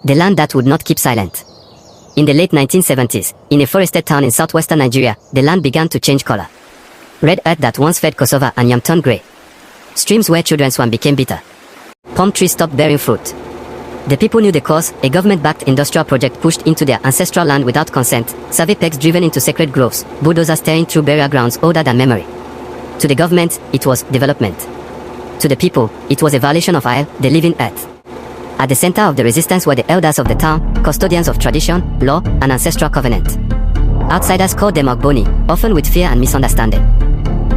The land that would not keep silent. In the late 1970s, in a forested town in southwestern Nigeria, the land began to change color. Red earth that once fed cassava and yam turned grey. Streams where children swam became bitter. Palm trees stopped bearing fruit. The people knew the cause. A government-backed industrial project pushed into their ancestral land without consent, survey pegs driven into sacred groves, bulldozers tearing through burial grounds older than memory. To the government, it was development. To the people, it was a violation of Ayel, the living earth. At the center of the resistance were the elders of the town, custodians of tradition, law, and ancestral covenant. Outsiders called them Ogboni, often with fear and misunderstanding.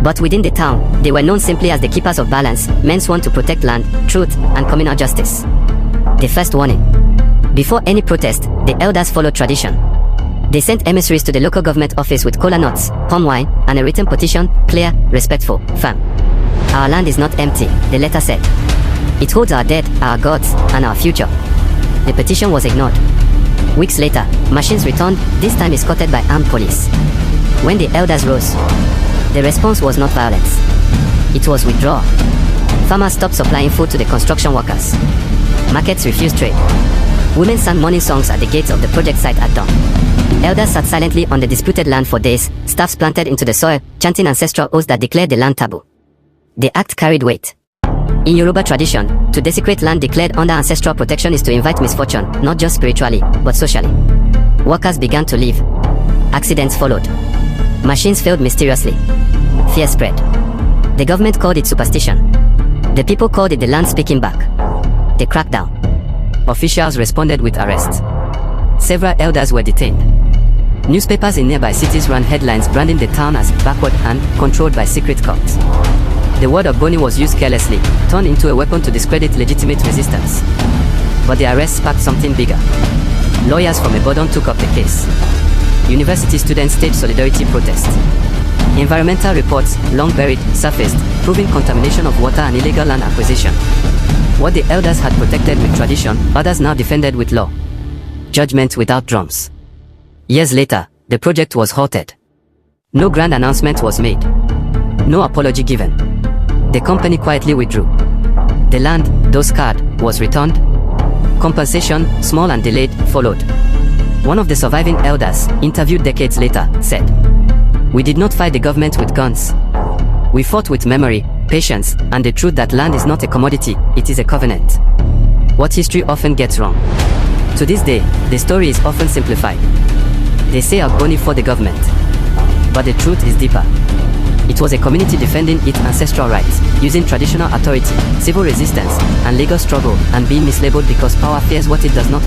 But within the town, they were known simply as the keepers of balance, men sworn to protect land, truth, and communal justice. The first warning. Before any protest, the elders followed tradition. They sent emissaries to the local government office with kola nuts, palm wine, and a written petition, clear, respectful, firm. Our land is not empty, the letter said. It holds our dead, our gods, and our future. The petition was ignored. Weeks later, machines returned, this time escorted by armed police. When the elders rose, the response was not violence. It was withdrawal. Farmers stopped supplying food to the construction workers. Markets refused trade. Women sang morning songs at the gates of the project site at dawn. Elders sat silently on the disputed land for days, staffs planted into the soil, chanting ancestral oaths that declared the land taboo. The act carried weight. In Yoruba tradition, to desecrate land declared under ancestral protection is to invite misfortune, not just spiritually, but socially. Workers began to leave. Accidents followed. Machines failed mysteriously. Fear spread. The government called it superstition. The people called it the land speaking back. The crackdown. Officials responded with arrests. Several elders were detained. Newspapers in nearby cities ran headlines branding the town as backward and controlled by secret cults. The word Ogboni was used carelessly, turned into a weapon to discredit legitimate resistance. But the arrest sparked something bigger. Lawyers from Ibadan took up the case. University students staged solidarity protests. Environmental reports, long buried, surfaced, proving contamination of water and illegal land acquisition. What the elders had protected with tradition, others now defended with law. Judgment without drums. Years later, the project was halted. No grand announcement was made. No apology given. The company quietly withdrew. The land, though scarred, was returned. Compensation, small and delayed, followed. One of the surviving elders, interviewed decades later, said, "We did not fight the government with guns. We fought with memory, patience, and the truth that land is not a commodity, it is a covenant." What history often gets wrong. To this day, the story is often simplified. They say Ogboni fought the government. But the truth is deeper. It was a community defending its ancestral rights, using traditional authority, civil resistance, and legal struggle, and being mislabeled because power fears what it does not